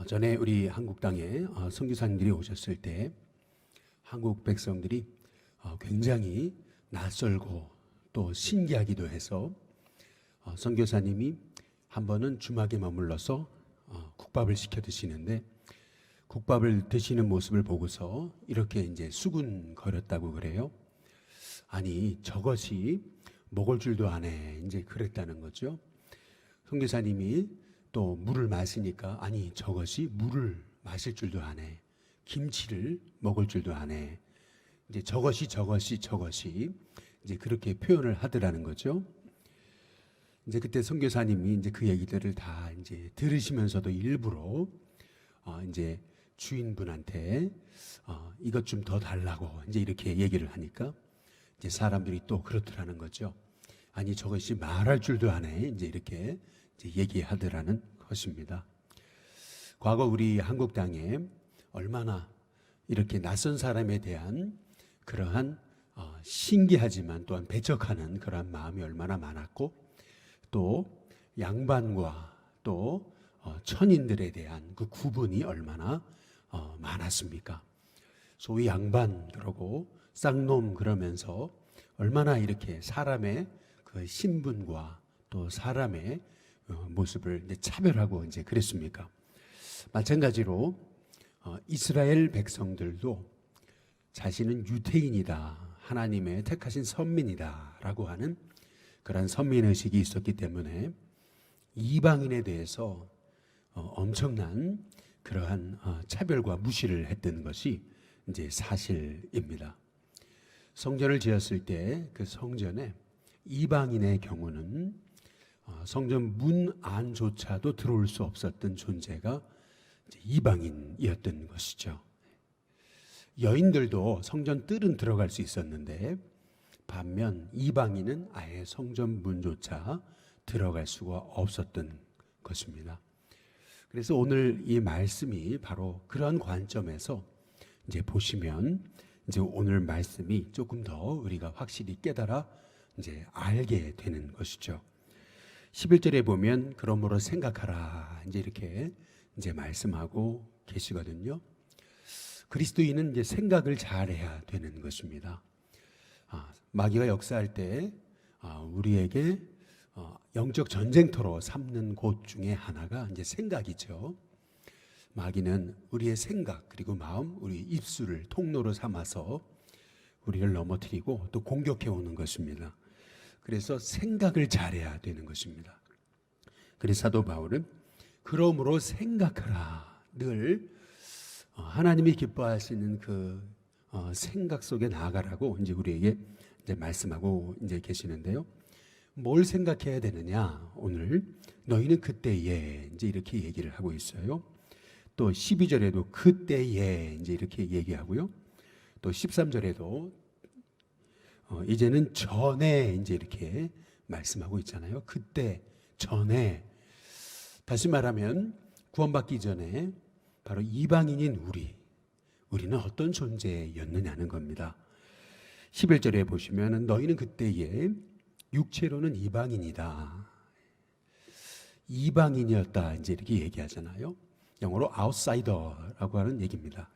전에 우리 한국 땅에 선교사님들이 오셨을 때 한국 백성들이 굉장히 낯설고 또 신기하기도 해서 선교사님이 한 번은 주막에 머물러서 국밥을 시켜 드시는데 국밥을 드시는 모습을 보고서 이렇게 이제 수군거렸다고 그래요. 아니 저것이 먹을 줄도 아네 이제 그랬다는 거죠. 선교사님이 또 물을 마시니까 아니 저것이 물을 마실 줄도 아네, 김치를 먹을 줄도 아네, 이제 저것이 이제 그렇게 표현을 하더라는 거죠. 이제 그때 선교사님이 이제 그 얘기들을 다 이제 들으시면서도 일부러 이제 주인분한테 이것 좀 더 달라고 이제 이렇게 얘기를 하니까 이제 사람들이 또 그렇더라는 거죠. 아니 저것이 말할 줄도 아네 이제 이렇게 이제 얘기하더라는 것입니다. 과거 우리 한국 땅에 얼마나 이렇게 낯선 사람에 대한 그러한 신기하지만 또한 배척하는 그러한 마음이 얼마나 많았고 또 양반과 또 천인들에 대한 그 구분이 얼마나 많았습니까? 소위 양반 그러고 쌍놈 그러면서 얼마나 이렇게 사람의 그 신분과 또 사람의 모습을 이제 차별하고 이제 그랬습니까? 마찬가지로 이스라엘 백성들도 자신은 유대인이다, 하나님의 택하신 선민이다라고 하는 그런 선민의식이 있었기 때문에 이방인에 대해서 엄청난 그러한 차별과 무시를 했던 것이 이제 사실입니다. 성전을 지었을 때 그 성전에 이방인의 경우는 성전 문 안조차도 들어올 수 없었던 존재가 이제 이방인이었던 것이죠. 여인들도 성전 뜰은 들어갈 수 있었는데 반면 이방인은 아예 성전 문조차 들어갈 수가 없었던 것입니다. 그래서 오늘 이 말씀이 바로 그런 관점에서 이제 보시면 이제 오늘 말씀이 조금 더 우리가 확실히 깨달아 이제 알게 되는 것이죠. 11절에 보면 그러므로 생각하라 이제 이렇게 이제 말씀하고 계시거든요. 그리스도인은 이제 생각을 잘해야 되는 것입니다. 마귀가 역사할 때 우리에게 영적 전쟁터로 삼는 곳 중에 하나가 이제 생각이죠. 마귀는 우리의 생각 그리고 마음, 우리 입술을 통로로 삼아서 우리를 넘어뜨리고 또 공격해 오는 것입니다. 그래서 생각을 잘해야 되는 것입니다. 그래서 사도 바울은 그러므로 생각하라, 늘 하나님이 기뻐하시는 그 생각 속에 나아가라고 이제 우리에게 이제 말씀하고 이제 계시는데요. 뭘 생각해야 되느냐? 오늘 너희는 그때에 이제 이렇게 얘기를 하고 있어요. 또 12절에도 그때에 이제 이렇게 얘기하고요. 또 13절에도 이제는 전에 이제 이렇게 말씀하고 있잖아요. 그때 전에, 다시 말하면 구원받기 전에 바로 이방인인 우리는 어떤 존재였느냐는 겁니다. 11절에 보시면 너희는 그때에 육체로는 이방인이다, 이방인이었다 이제 이렇게 얘기하잖아요. 영어로 outsider라고 하는 얘기입니다.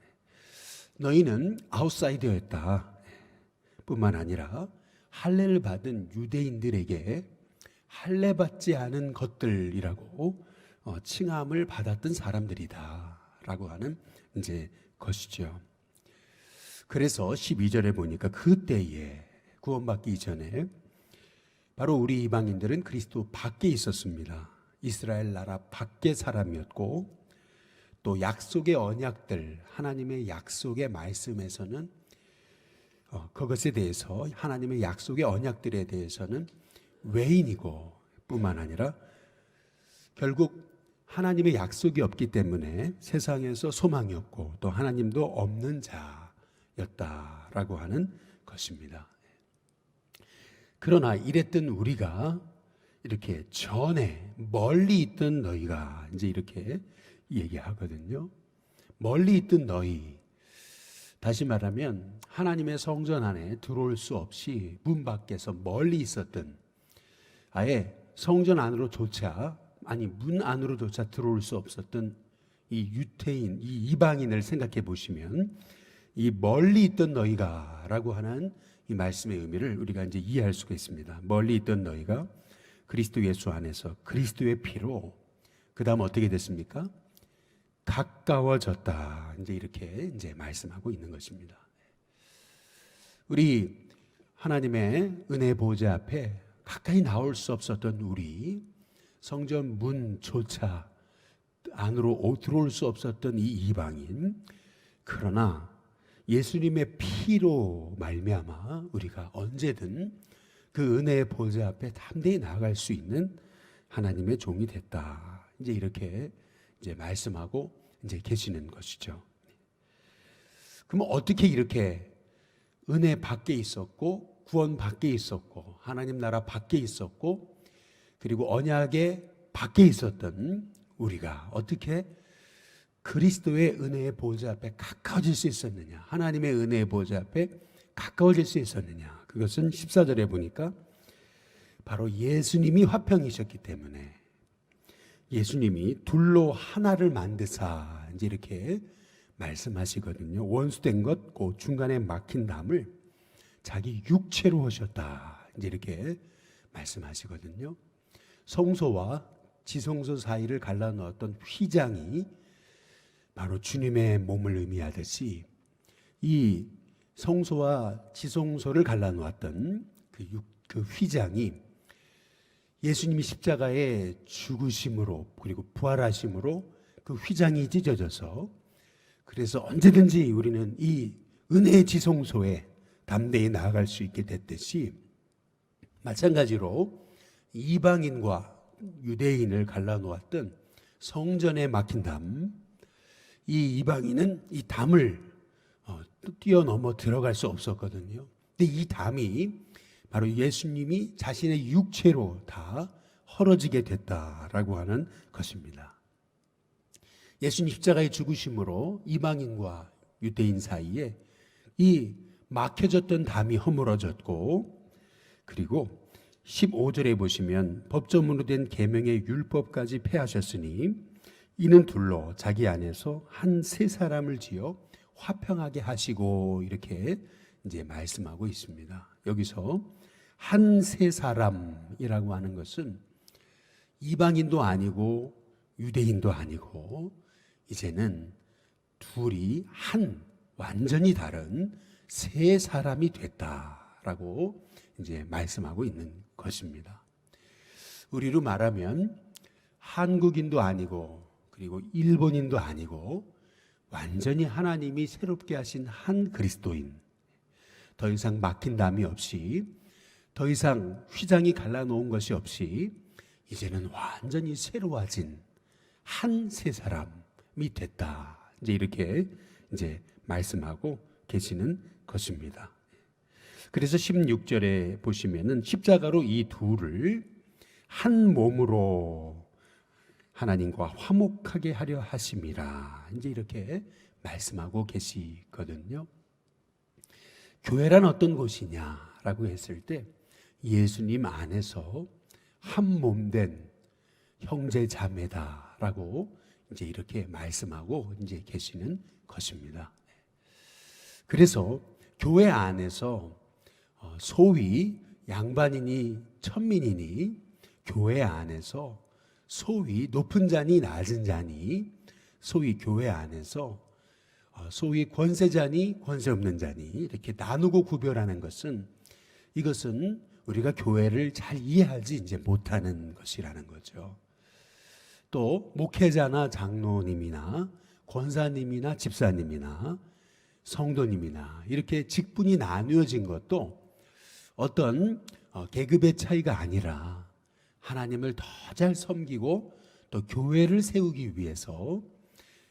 너희는 아웃사이더였다 뿐만 아니라 할례를 받은 유대인들에게 할례받지 않은 것들이라고 칭함을 받았던 사람들이다라고 하는 이제 것이죠. 그래서 12절에 보니까 그때에 구원받기 전에 바로 우리 이방인들은 그리스도 밖에 있었습니다. 이스라엘 나라 밖의 사람이었고 또 약속의 언약들, 하나님의 약속의 말씀에서는 그것에 대해서 하나님의 약속의 언약들에 대해서는 외인이고 뿐만 아니라 결국 하나님의 약속이 없기 때문에 세상에서 소망이 없고 또 하나님도 없는 자였다라고 하는 것입니다. 그러나 이랬던 우리가 이렇게 전에 멀리 있던 너희가 이제 이렇게 얘기하거든요. 멀리 있던 너희, 다시 말하면 하나님의 성전 안에 들어올 수 없이 문 밖에서 멀리 있었던, 아예 성전 안으로조차, 아니 문 안으로조차 들어올 수 없었던 이 유태인, 이 이방인을 생각해 보시면 이 멀리 있던 너희가라고 하는 이 말씀의 의미를 우리가 이제 이해할 수가 있습니다. 멀리 있던 너희가 그리스도 예수 안에서 그리스도의 피로 그다음 어떻게 됐습니까? 가까워졌다. 이제 이렇게 이제 말씀하고 있는 것입니다. 우리 하나님의 은혜 보좌 앞에 가까이 나올 수 없었던 우리, 성전 문조차 안으로 들어올 수 없었던 이 이방인, 그러나 예수님의 피로 말미암아 우리가 언제든 그 은혜의 보좌 앞에 담대히 나아갈 수 있는 하나님의 종이 됐다. 이제 이렇게 이제 말씀하고 이제 계시는 것이죠. 그러면 어떻게 이렇게 은혜 밖에 있었고 구원 밖에 있었고 하나님 나라 밖에 있었고 그리고 언약의 밖에 있었던 우리가 어떻게 그리스도의 은혜의 보좌 앞에 가까워질 수 있었느냐, 하나님의 은혜의 보좌 앞에 가까워질 수 있었느냐, 그것은 14절에 보니까 바로 예수님이 화평이셨기 때문에 예수님이 둘로 하나를 만드사 이제 이렇게 말씀하시거든요. 원수된 것, 그 중간에 막힌 담을 자기 육체로 하셨다 이제 이렇게 말씀하시거든요. 성소와 지성소 사이를 갈라놓았던 휘장이 바로 주님의 몸을 의미하듯이 이 성소와 지성소를 갈라놓았던 그 휘장이 예수님이 십자가에 죽으심으로 그리고 부활하심으로 그 휘장이 찢어져서 그래서 언제든지 우리는 이 은혜의 지성소에 담대히 나아갈 수 있게 됐듯이 마찬가지로 이방인과 유대인을 갈라놓았던 성전에 막힌 담, 이 이방인은 이 담을 뛰어넘어 들어갈 수 없었거든요. 근데 이 담이 바로 예수님이 자신의 육체로 다 헐어지게 됐다라고 하는 것입니다. 예수님 십자가의 죽으심으로 이방인과 유대인 사이에 이 막혀졌던 담이 허물어졌고, 그리고 15절에 보시면 법조문으로 된 계명의 율법까지 폐하셨으니 이는 둘로 자기 안에서 한 세 사람을 지어 화평하게 하시고 이렇게 이제 말씀하고 있습니다. 여기서 한 세 사람이라고 하는 것은 이방인도 아니고 유대인도 아니고 이제는 둘이 한 완전히 다른 세 사람이 됐다라고 이제 말씀하고 있는 것입니다. 우리로 말하면 한국인도 아니고 그리고 일본인도 아니고 완전히 하나님이 새롭게 하신 한 그리스도인, 더 이상 막힌 담이 없이 더 이상 휘장이 갈라놓은 것이 없이 이제는 완전히 새로워진 한 세 사람이 됐다. 이제 이렇게 이제 말씀하고 계시는 것입니다. 그래서 16절에 보시면은 십자가로 이 둘을 한 몸으로 하나님과 화목하게 하려 하심이라. 이제 이렇게 말씀하고 계시거든요. 교회란 어떤 곳이냐라고 했을 때 예수님 안에서 한 몸 된 형제 자매다라고 이제 이렇게 말씀하고 이제 계시는 것입니다. 그래서 교회 안에서 소위 양반이니 천민이니 교회 안에서 소위 높은 자니 낮은 자니 소위 교회 안에서 소위 권세자니 권세 없는 자니 이렇게 나누고 구별하는 것은 이것은 우리가 교회를 잘 이해하지 이제 못하는 것이라는 거죠. 또 목회자나 장로님이나 권사님이나 집사님이나 성도님이나 이렇게 직분이 나누어진 것도 어떤 계급의 차이가 아니라 하나님을 더 잘 섬기고 또 교회를 세우기 위해서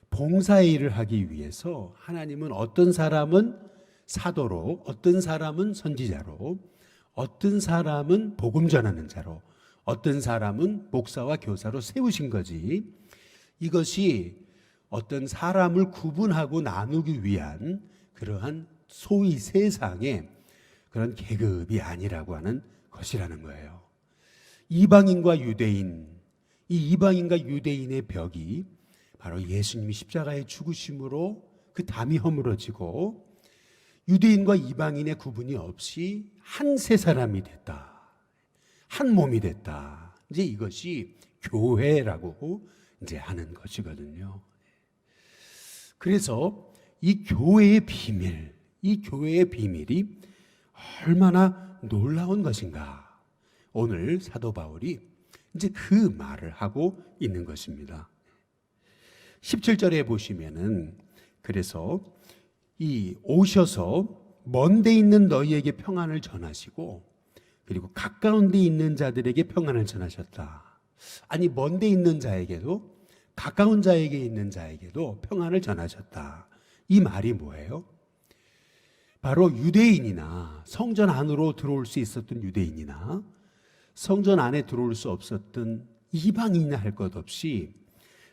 봉사의 일을 하기 위해서 하나님은 어떤 사람은 사도로, 어떤 사람은 선지자로, 어떤 사람은 복음 전하는 자로, 어떤 사람은 목사와 교사로 세우신 거지, 이것이 어떤 사람을 구분하고 나누기 위한 그러한 소위 세상의 그런 계급이 아니라고 하는 것이라는 거예요. 이방인과 유대인, 이 이방인과 유대인의 벽이 바로 예수님이 십자가의 죽으심으로 그 담이 허물어지고 유대인과 이방인의 구분이 없이 한 세 사람이 됐다. 한 몸이 됐다. 이제 이것이 교회라고 이제 하는 것이거든요. 그래서 이 교회의 비밀, 이 교회의 비밀이 얼마나 놀라운 것인가. 오늘 사도 바울이 이제 그 말을 하고 있는 것입니다. 17절에 보시면은 그래서 이 오셔서 먼 데 있는 너희에게 평안을 전하시고 그리고 가까운 데 있는 자들에게 평안을 전하셨다. 아니 먼 데 있는 자에게도 가까운 자에게 있는 자에게도 평안을 전하셨다. 이 말이 뭐예요? 바로 유대인이나 성전 안으로 들어올 수 있었던 유대인이나 성전 안에 들어올 수 없었던 이방인이나 할 것 없이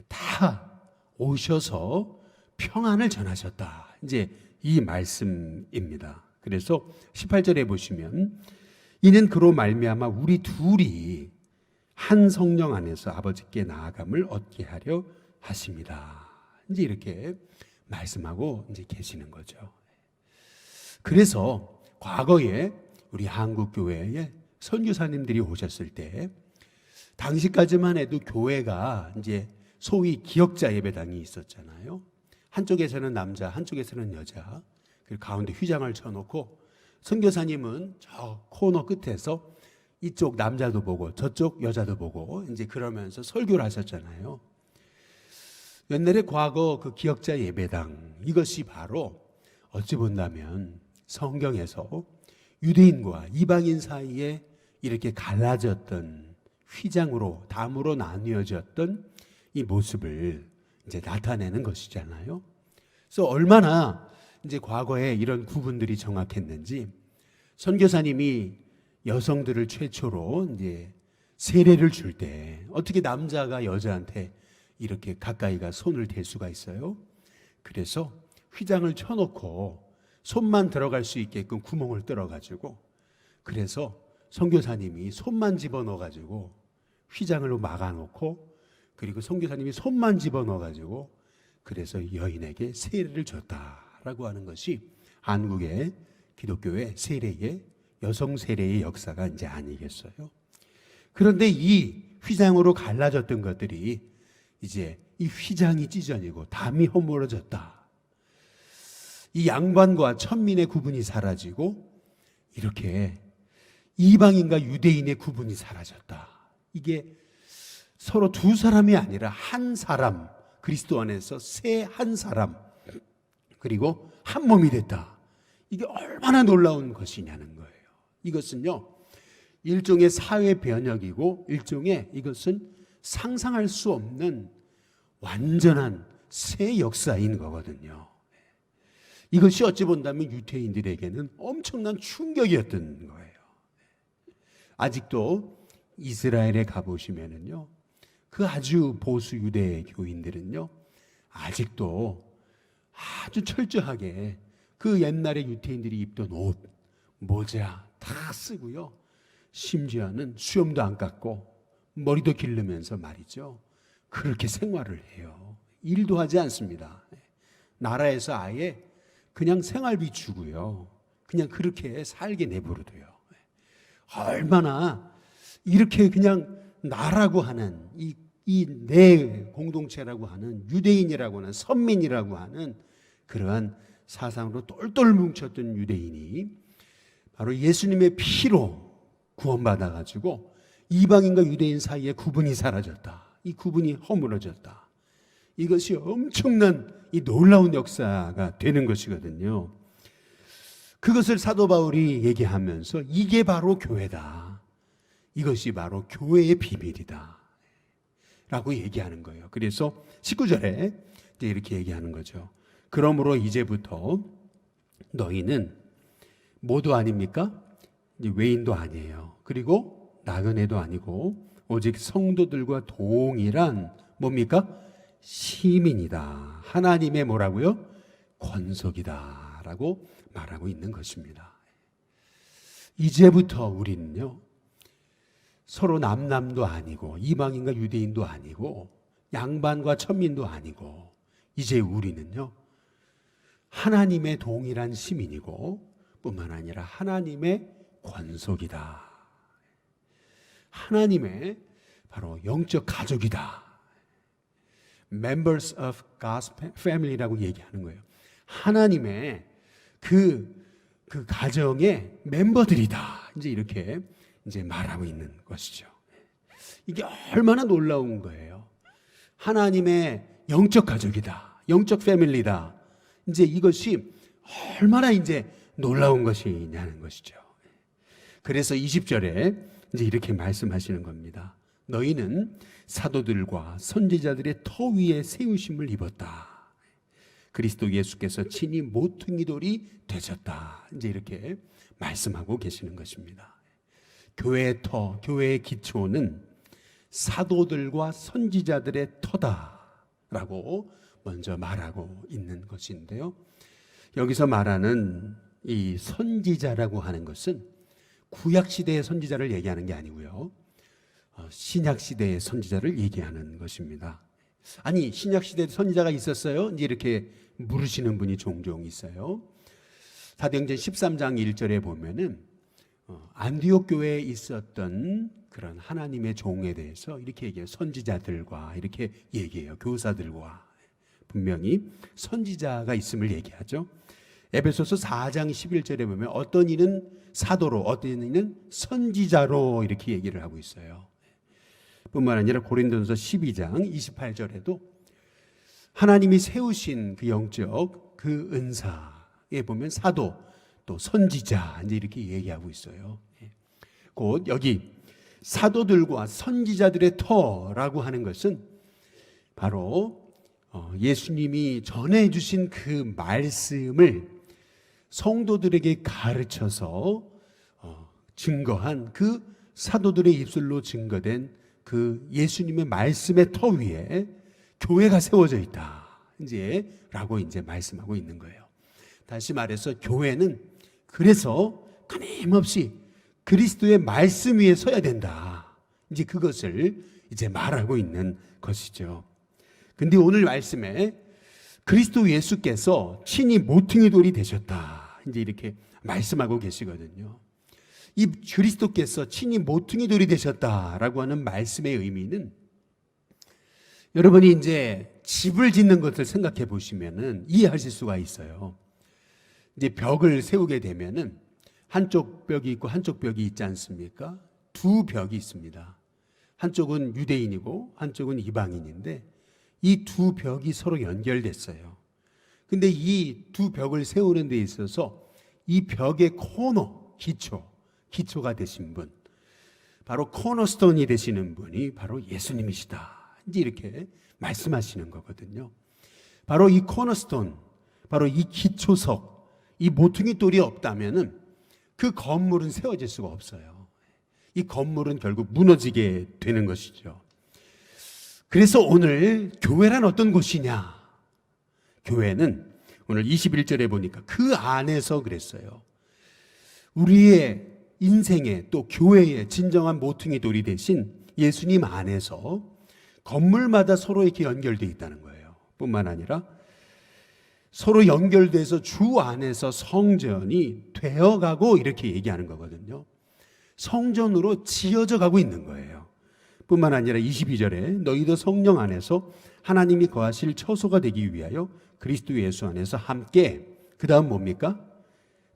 다 오셔서 평안을 전하셨다. 이제 이 말씀입니다. 그래서 18절에 보시면 이는 그로 말미암아 우리 둘이 한 성령 안에서 아버지께 나아감을 얻게 하려 하십니다. 이제 이렇게 말씀하고 이제 계시는 거죠. 그래서 과거에 우리 한국 교회에 선교사님들이 오셨을 때 당시까지만 해도 교회가 이제 소위 기역자 예배당이 있었잖아요. 한쪽에서는 남자, 한쪽에서는 여자. 그리고 가운데 휘장을 쳐놓고 선교사님은 저 코너 끝에서 이쪽 남자도 보고 저쪽 여자도 보고 이제 그러면서 설교를 하셨잖아요. 옛날에 과거 그 기역자 예배당 이것이 바로 어찌 본다면 성경에서 유대인과 이방인 사이에 이렇게 갈라졌던 휘장으로 담으로 나뉘어졌던 이 모습을 이제 나타내는 것이잖아요. 그래서 얼마나 이제 과거에 이런 구분들이 정확했는지 선교사님이 여성들을 최초로 이제 세례를 줄 때 어떻게 남자가 여자한테 이렇게 가까이가 손을 댈 수가 있어요? 그래서 휘장을 쳐놓고 손만 들어갈 수 있게끔 구멍을 뚫어가지고 그래서 선교사님이 손만 집어넣어가지고 휘장을 막아놓고 그리고 선교사님이 손만 집어넣어가지고 그래서 여인에게 세례를 줬다라고 하는 것이 한국의 기독교의 세례의 여성 세례의 역사가 이제 아니겠어요? 그런데 이 휘장으로 갈라졌던 것들이 이제 이 휘장이 찢어지고 담이 허물어졌다. 이 양반과 천민의 구분이 사라지고 이렇게 이방인과 유대인의 구분이 사라졌다. 이게 서로 두 사람이 아니라 한 사람, 그리스도 안에서 새 한 사람, 그리고 한 몸이 됐다. 이게 얼마나 놀라운 것이냐는 거예요. 이것은요, 일종의 사회 변혁이고 일종의 이것은 상상할 수 없는 완전한 새 역사인 거거든요. 이것이 어찌 본다면 유대인들에게는 엄청난 충격이었던 거예요. 아직도 이스라엘에 가보시면은요, 그 아주 보수 유대 교인들은요, 아직도 아주 철저하게 그 옛날에 유대인들이 입던 옷, 모자 다 쓰고요. 심지어는 수염도 안 깎고 머리도 기르면서 말이죠. 그렇게 생활을 해요. 일도 하지 않습니다. 나라에서 아예 그냥 생활비 주고요. 그냥 그렇게 살게 내버려둬요. 얼마나 이렇게 그냥 나라고 하는 이 내 공동체라고 하는 유대인이라고 하는 선민이라고 하는 그러한 사상으로 똘똘 뭉쳤던 유대인이 바로 예수님의 피로 구원받아가지고 이방인과 유대인 사이에 구분이 사라졌다. 이 구분이 허물어졌다. 이것이 엄청난 이 놀라운 역사가 되는 것이거든요. 그것을 사도 바울이 얘기하면서 이게 바로 교회다. 이것이 바로 교회의 비밀이다. 라고 얘기하는 거예요. 그래서 19절에 이제 이렇게 얘기하는 거죠. 그러므로 이제부터 너희는 모두 아닙니까? 이제 외인도 아니에요. 그리고 나그네도 아니고 오직 성도들과 동일한 뭡니까? 시민이다. 하나님의 뭐라고요? 권속이다. 라고 말하고 있는 것입니다. 이제부터 우리는요, 서로 남남도 아니고 이방인과 유대인도 아니고 양반과 천민도 아니고 이제 우리는요 하나님의 동일한 시민이고 뿐만 아니라 하나님의 권속이다. 하나님의 바로 영적 가족이다. Members of God's family라고 얘기하는 거예요. 하나님의 그 가정의 멤버들이다. 이제 이렇게 이제 말하고 있는 것이죠. 이게 얼마나 놀라운 거예요. 하나님의 영적 가족이다. 영적 패밀리다. 이제 이것이 얼마나 이제 놀라운 것이냐는 것이죠. 그래서 20절에 이제 이렇게 말씀하시는 겁니다. 너희는 사도들과 선지자들의 터 위에 세우심을 입었다. 그리스도 예수께서 친히 모퉁이 돌이 되셨다. 이제 이렇게 말씀하고 계시는 것입니다. 교회의 터, 교회의 기초는 사도들과 선지자들의 터다라고 먼저 말하고 있는 것인데요. 여기서 말하는 이 선지자라고 하는 것은 구약시대의 선지자를 얘기하는 게 아니고요. 신약시대의 선지자를 얘기하는 것입니다. 아니, 신약시대에 선지자가 있었어요? 이제 이렇게 물으시는 분이 종종 있어요. 사도행전 13장 1절에 보면은 안디옥 교회에 있었던 그런 하나님의 종에 대해서 이렇게 얘기해요. 선지자들과 이렇게 얘기해요. 교사들과 분명히 선지자가 있음을 얘기하죠. 에베소서 4장 11절에 보면 어떤 이는 사도로 어떤 이는 선지자로 이렇게 얘기를 하고 있어요. 뿐만 아니라 고린도전서 12장 28절에도 하나님이 세우신 그 영적 그 은사에 보면 사도 또 선지자 이제 이렇게 얘기하고 있어요. 곧 여기 사도들과 선지자들의 터라고 하는 것은 바로 예수님이 전해 주신 그 말씀을 성도들에게 가르쳐서 증거한 그 사도들의 입술로 증거된 그 예수님의 말씀의 터 위에 교회가 세워져 있다. 라고 이제 말씀하고 있는 거예요. 다시 말해서 교회는 그래서 끊임없이 그리스도의 말씀 위에 서야 된다. 이제 그것을 이제 말하고 있는 것이죠. 근데 오늘 말씀에 그리스도 예수께서 친히 모퉁이 돌이 되셨다. 이제 이렇게 말씀하고 계시거든요. 이 그리스도께서 친히 모퉁이 돌이 되셨다라고 하는 말씀의 의미는 여러분이 이제 집을 짓는 것을 생각해 보시면은 이해하실 수가 있어요. 이제 벽을 세우게 되면은 한쪽 벽이 있고 한쪽 벽이 있지 않습니까? 두 벽이 있습니다. 한쪽은 유대인이고 한쪽은 이방인인데 이 두 벽이 서로 연결됐어요. 근데 이 두 벽을 세우는 데 있어서 이 벽의 코너, 기초가 되신 분, 바로 코너스톤이 되시는 분이 바로 예수님이시다. 이제 이렇게 말씀하시는 거거든요. 바로 이 코너스톤, 바로 이 기초석, 이 모퉁이 돌이 없다면은 그 건물은 세워질 수가 없어요. 이 건물은 결국 무너지게 되는 것이죠. 그래서 오늘 교회란 어떤 곳이냐? 교회는 오늘 21절에 보니까 그 안에서 그랬어요. 우리의 인생의 또 교회의 진정한 모퉁이 돌이 되신 예수님 안에서 건물마다 서로 이렇게 연결되어 있다는 거예요. 뿐만 아니라 서로 연결돼서 주 안에서 성전이 되어가고 이렇게 얘기하는 거거든요. 성전으로 지어져 가고 있는 거예요. 뿐만 아니라 22절에 너희도 성령 안에서 하나님이 거하실 처소가 되기 위하여 그리스도 예수 안에서 함께, 그 다음 뭡니까?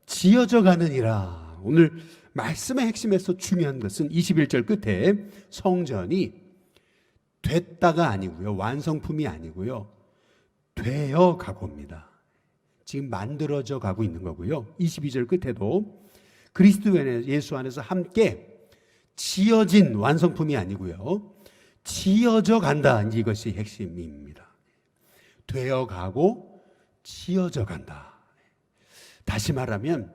지어져 가느니라. 오늘 말씀의 핵심에서 중요한 것은 21절 끝에 성전이 됐다가 아니고요, 완성품이 아니고요, 되어 가고입니다. 지금 만들어져 가고 있는 거고요. 22절 끝에도 그리스도 예수 안에서 함께 지어진, 완성품이 아니고요, 지어져 간다. 이것이 핵심입니다. 되어 가고 지어져 간다. 다시 말하면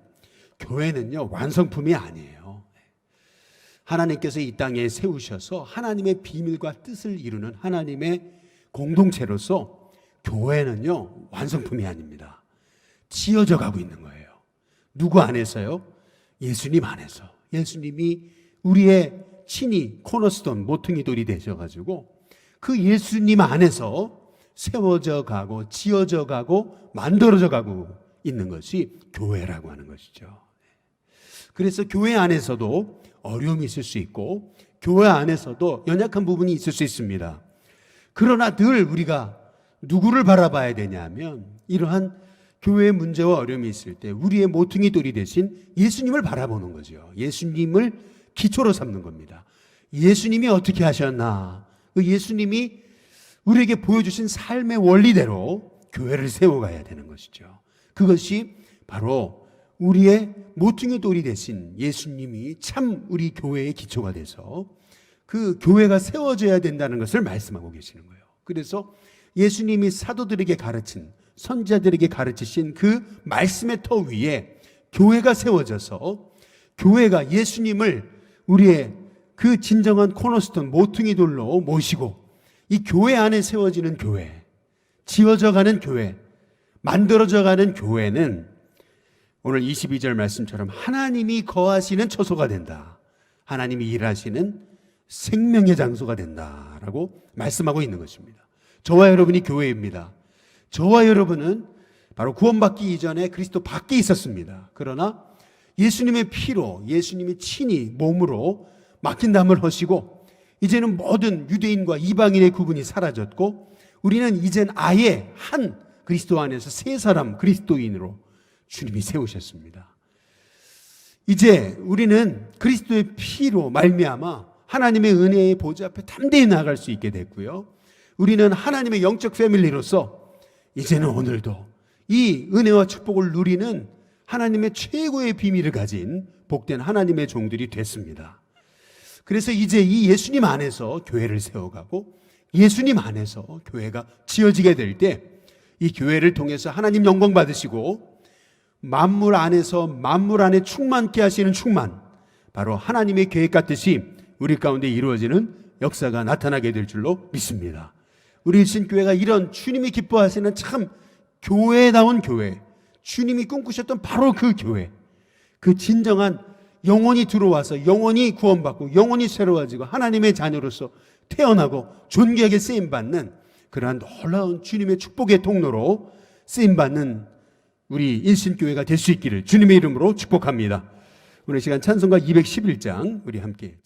교회는요, 완성품이 아니에요. 하나님께서 이 땅에 세우셔서 하나님의 비밀과 뜻을 이루는 하나님의 공동체로서 교회는요, 완성품이 아닙니다. 지어져 가고 있는 거예요. 누구 안에서요? 예수님 안에서. 예수님이 우리의 친히 코너스톤, 모퉁이 돌이 되셔가지고 그 예수님 안에서 세워져 가고 지어져 가고 만들어져 가고 있는 것이 교회라고 하는 것이죠. 그래서 교회 안에서도 어려움이 있을 수 있고 교회 안에서도 연약한 부분이 있을 수 있습니다. 그러나 늘 우리가 누구를 바라봐야 되냐면 이러한 교회의 문제와 어려움이 있을 때 우리의 모퉁이 돌이 되신 예수님을 바라보는 거죠. 예수님을 기초로 삼는 겁니다. 예수님이 어떻게 하셨나? 그 예수님이 우리에게 보여주신 삶의 원리대로 교회를 세워가야 되는 것이죠. 그것이 바로 우리의 모퉁이 돌이 되신 예수님이 참 우리 교회의 기초가 돼서 그 교회가 세워져야 된다는 것을 말씀하고 계시는 거예요. 그래서 예수님이 사도들에게 가르친, 선지자들에게 가르치신 그 말씀의 터 위에 교회가 세워져서 교회가 예수님을 우리의 그 진정한 코너스톤 모퉁이 돌로 모시고 이 교회 안에 세워지는 교회, 지어져 가는 교회, 만들어져 가는 교회는 오늘 22절 말씀처럼 하나님이 거하시는 처소가 된다. 하나님이 일하시는 생명의 장소가 된다라고 말씀하고 있는 것입니다. 저와 여러분이 교회입니다. 저와 여러분은 바로 구원받기 이전에 그리스도 밖에 있었습니다. 그러나 예수님의 피로, 예수님이 친히 몸으로 막힌 담을 허시고 이제는 모든 유대인과 이방인의 구분이 사라졌고 우리는 이젠 아예 한 그리스도 안에서 세 사람 그리스도인으로 주님이 세우셨습니다. 이제 우리는 그리스도의 피로 말미암아 하나님의 은혜의 보좌 앞에 담대히 나아갈 수 있게 됐고요. 우리는 하나님의 영적 패밀리로서 이제는 오늘도 이 은혜와 축복을 누리는 하나님의 최고의 비밀을 가진 복된 하나님의 종들이 됐습니다. 그래서 이제 이 예수님 안에서 교회를 세워가고 예수님 안에서 교회가 지어지게 될 때 이 교회를 통해서 하나님 영광 받으시고 만물 안에서 만물 안에 충만케 하시는 충만, 바로 하나님의 계획 같듯이 우리 가운데 이루어지는 역사가 나타나게 될 줄로 믿습니다. 우리 일신교회가 이런 주님이 기뻐하시는 참 교회다운 교회, 주님이 꿈꾸셨던 바로 그 교회, 그 진정한 영원히 들어와서 영원히 구원받고 영원히 새로워지고 하나님의 자녀로서 태어나고 존귀하게 쓰임받는 그러한 놀라운 주님의 축복의 통로로 쓰임받는 우리 일신교회가 될 수 있기를 주님의 이름으로 축복합니다. 오늘 시간 찬송가 211장 우리 함께